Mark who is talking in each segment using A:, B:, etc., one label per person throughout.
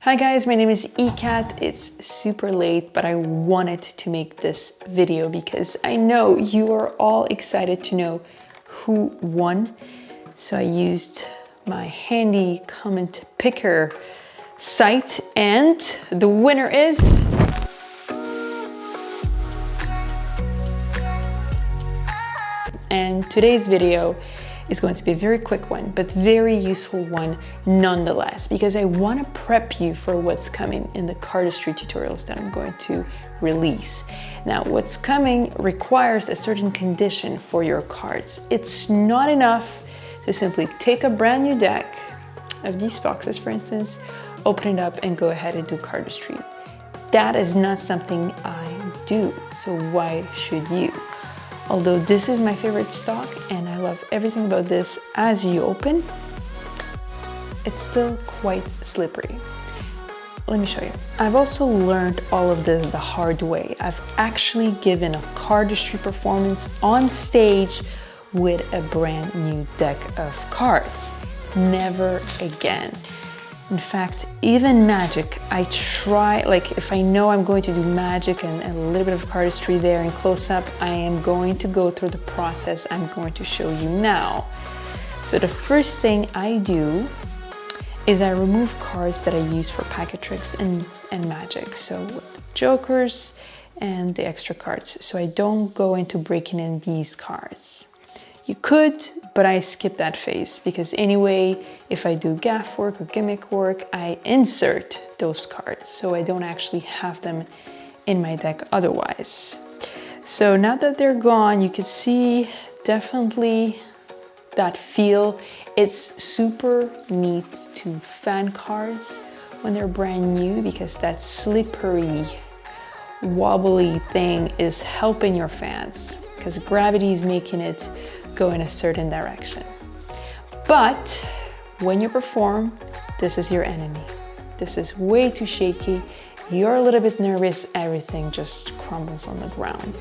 A: Hi guys, my name is eCat. It's super late, but I wanted to make this video because I know you are all excited to know who won. So I used my handy comment picker site and the winner is... And today's video is going to be a very quick one, but very useful one nonetheless, because I want to prep you for what's coming in the cardistry tutorials that I'm going to release. Now, what's coming requires a certain condition for your cards. It's not enough to simply take a brand new deck of these boxes, for instance, open it up and go ahead and do cardistry. That is not something I do, so why should you? Although this is my favorite stock and I love everything about this, as you open, it's still quite slippery. Let me show you. I've also learned all of this the hard way. I've actually given a cardistry performance on stage with a brand new deck of cards. Never again. In fact, even magic, I try, like if I know I'm going to do magic and a little bit of cardistry there in close up, I am going to go through the process I'm going to show you now. So the first thing I do is I remove cards that I use for packet tricks and magic. So the jokers and the extra cards. So I don't go into breaking in these cards. You could, but I skip that phase because anyway, if I do gaff work or gimmick work, I insert those cards. So I don't actually have them in my deck otherwise. So now that they're gone, you can see definitely that feel. It's super neat to fan cards when they're brand new because that slippery, wobbly thing is helping your fans because gravity is making it go in a certain direction. But when you perform, this is your enemy. This is way too shaky. You're a little bit nervous, everything just crumbles on the ground.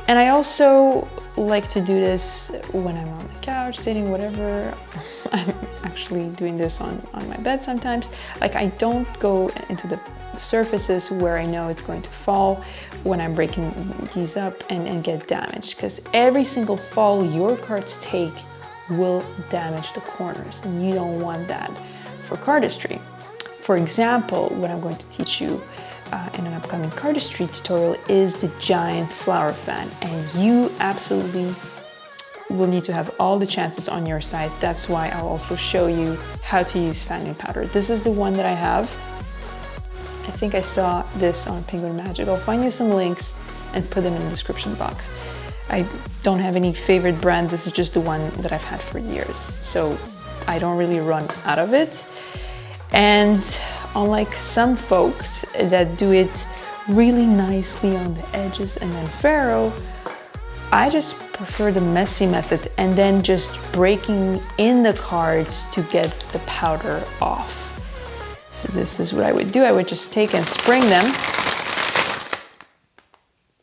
A: And I also like to do this when I'm on the couch, sitting, whatever. I'm actually doing this on my bed sometimes. Like I don't go into the surfaces where I know it's going to fall when I'm breaking these up and get damaged, because every single fall your cards take will damage the corners and you don't want that for cardistry. For example, what I'm going to teach you in an upcoming cardistry tutorial is the giant flower fan, and you absolutely will need to have all the chances on your side. That's why I'll also show you how to use fanning powder. This is the one that I have. I think I saw this on Penguin Magic. I'll find you some links and put them in the description box. I don't have any favorite brand. This is just the one that I've had for years. So I don't really run out of it. And unlike some folks that do it really nicely on the edges and then ferro, I just prefer the messy method and then just breaking in the cards to get the powder off. So this is what I would do. I would just take and spring them.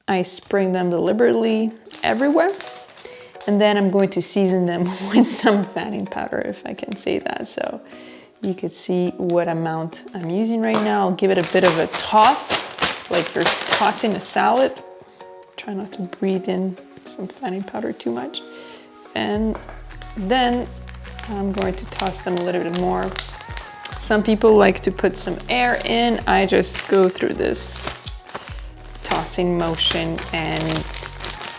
A: I spring them deliberately everywhere. And then I'm going to season them with some fanning powder, if I can say that. So you could see what amount I'm using right now. I'll give it a bit of a toss, like you're tossing a salad. Try not to breathe in some fanning powder too much. And then I'm going to toss them a little bit more. Some people like to put some air in. I just go through this tossing motion and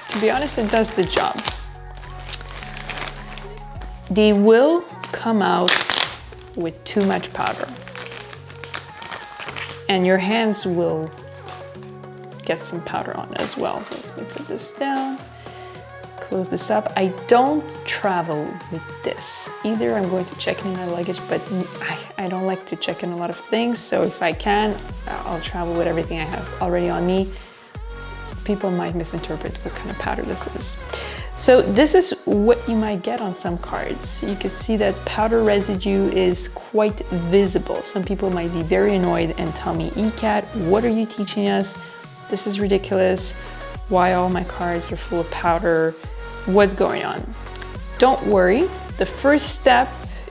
A: to be honest, it does the job. They will come out with too much powder and your hands will get some powder on as well. Let me put this down. Close this up. I don't travel with this. Either I'm going to check in my luggage, but I don't like to check in a lot of things. So if I can, I'll travel with everything I have already on me. People might misinterpret what kind of powder this is. So this is what you might get on some cards. You can see that powder residue is quite visible. Some people might be very annoyed and tell me, eCat, what are you teaching us? This is ridiculous. Why all my cards are full of powder? What's going on? Don't worry. The first step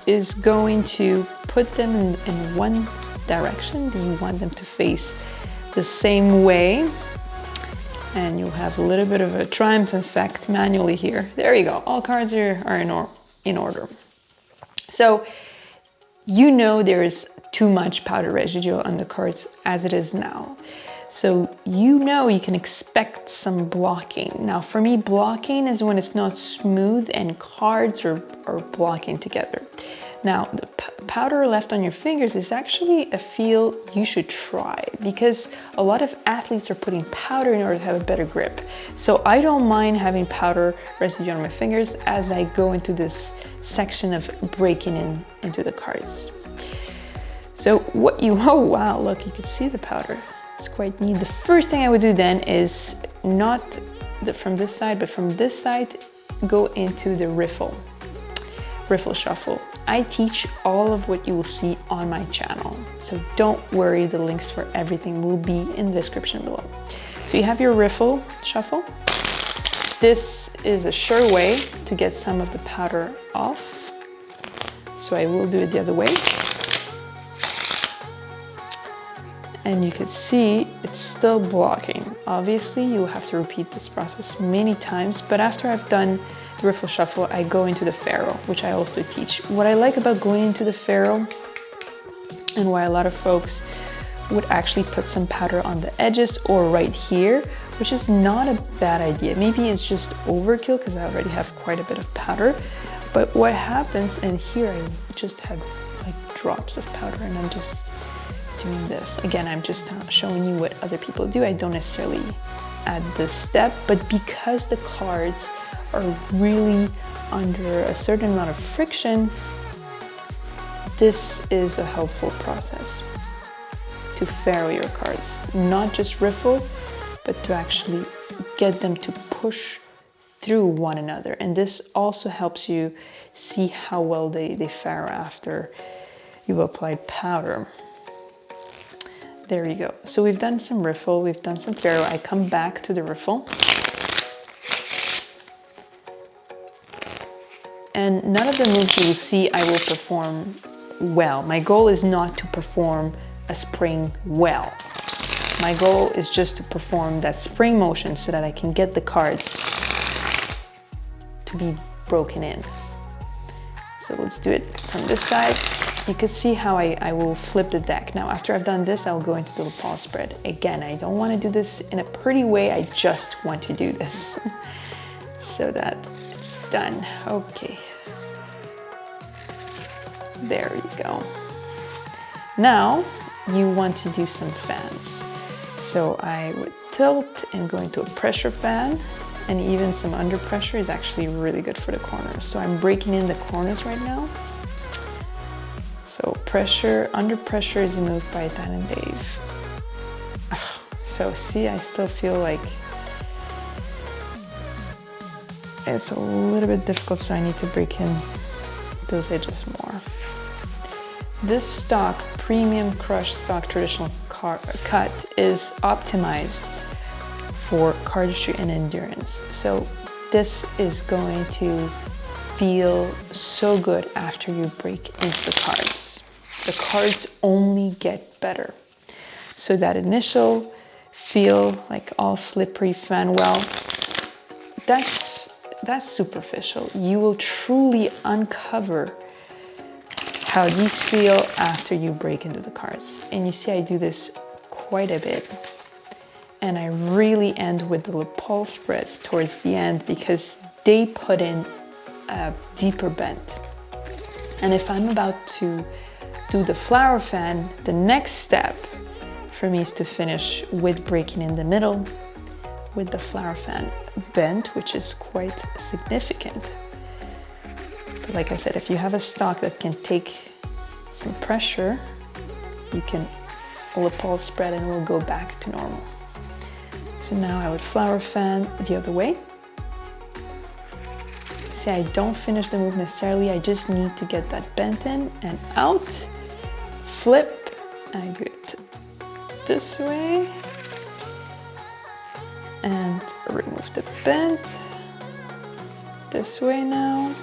A: is going to put them in one direction. You want them to face the same way, and you'll have a little bit of a triumph effect manually here. There you go, all cards are in order. So you know there's too much powder residue on the cards as it is now. So you know you can expect some blocking. Now for me, blocking is when it's not smooth and cards are blocking together. Now the powder left on your fingers is actually a feel you should try, because a lot of athletes are putting powder in order to have a better grip. So I don't mind having powder residue on my fingers as I go into this section of breaking into the cards. So oh wow, look, you can see the powder. It's quite neat. The first thing I would do then is not from this side, but from this side, go into the riffle shuffle. I teach all of what you will see on my channel, so don't worry, the links for everything will be in the description below. So you have your riffle shuffle. This is a sure way to get some of the powder off, so I will do it the other way. And you can see it's still blocking. Obviously, you'll have to repeat this process many times, but after I've done the riffle shuffle, I go into the ferro, which I also teach. What I like about going into the ferro, and why a lot of folks would actually put some powder on the edges or right here, which is not a bad idea. Maybe it's just overkill because I already have quite a bit of powder, but what happens, and here I just had like drops of powder and I'm just doing this. Again, I'm just showing you what other people do. I don't necessarily add this step, but because the cards are really under a certain amount of friction, this is a helpful process to ferro your cards. Not just riffle, but to actually get them to push through one another. And this also helps you see how well they ferro after you've applied powder. There you go. So we've done some riffle, we've done some ferro. I come back to the riffle. And none of the moves you will see I will perform well. My goal is not to perform a spring well. My goal is just to perform that spring motion so that I can get the cards to be broken in. So let's do it from this side. You can see how I will flip the deck. Now, after I've done this, I'll go into the lapel spread. Again, I don't want to do this in a pretty way. I just want to do this so that it's done. Okay. There you go. Now, you want to do some fans. So I would tilt and go into a pressure fan, and even some under pressure is actually really good for the corners. So I'm breaking in the corners right now. So under pressure is a move by Dan and Dave. So see, I still feel like it's a little bit difficult, so I need to break in those edges more. This stock, premium crushed stock traditional cut is optimized for cardistry and endurance. So this is going to feel so good after you break into the cards. The cards only get better. So that initial feel like all slippery fan, well, that's superficial. You will truly uncover how these feel after you break into the cards. And you see I do this quite a bit. And I really end with the lapel spreads towards the end because they put in a deeper bend. And if I'm about to do the flower fan, the next step for me is to finish with breaking in the middle with the flower fan bend, which is quite significant. But like I said, if you have a stock that can take some pressure, you can lapel spread and we'll go back to normal. So now I would flower fan the other way. See, I don't finish the move necessarily, I just need to get that bent in and out, flip, and I do it this way, and remove the bend, this way now,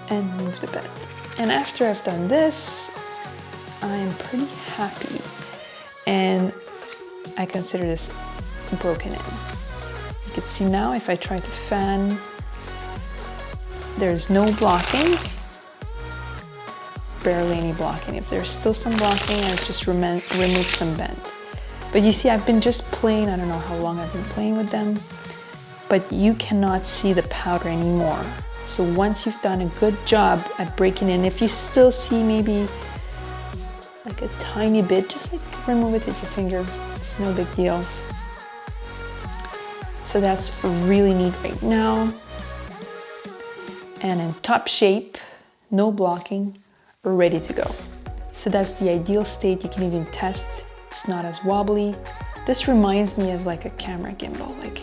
A: and move the bend. And after I've done this, I am pretty happy. And I consider this broken in. You can see now if I try to fan, there's no blocking, barely any blocking. If there's still some blocking, I just remove some bend. But you see, I've been just playing, I don't know how long I've been playing with them, but you cannot see the powder anymore. So once you've done a good job at breaking in, if you still see maybe like a tiny bit, just like remove it with your finger, it's no big deal. So that's really neat right now. And in top shape, no blocking, ready to go. So that's the ideal state. You can even test. It's not as wobbly. This reminds me of like a camera gimbal, like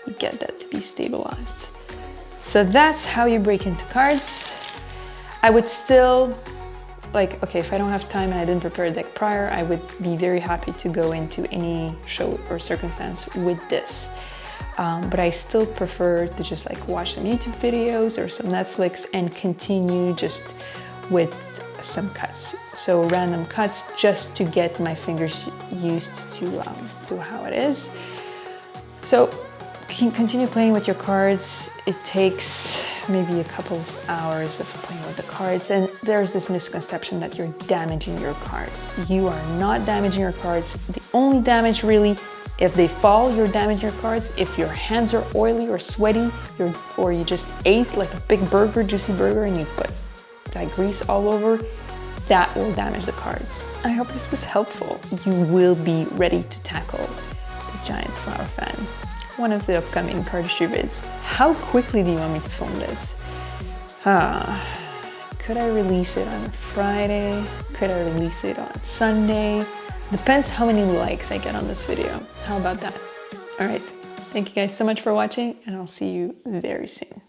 A: you get that to be stabilized. So that's how you break into cards. I would still, like, okay, if I don't have time and I didn't prepare a deck prior, I would be very happy to go into any show or circumstance with this. But I still prefer to just like watch some YouTube videos or some Netflix and continue just with some cuts. So random cuts just to get my fingers used to how it is. So continue playing with your cards. It takes maybe a couple of hours of playing with the cards, and there's this misconception that you're damaging your cards. You are not damaging your cards. The only damage really, if they fall, you're damaging your cards. If your hands are oily or sweaty, or you just ate like a big burger, juicy burger, and you put that grease all over, that will damage the cards. I hope this was helpful. You will be ready to tackle the giant flower fan. One of the upcoming cardistry vids. How quickly do you want me to film this? Could I release it on Friday? Could I release it on Sunday? Depends how many likes I get on this video. How about that? All right, thank you guys so much for watching, and I'll see you very soon.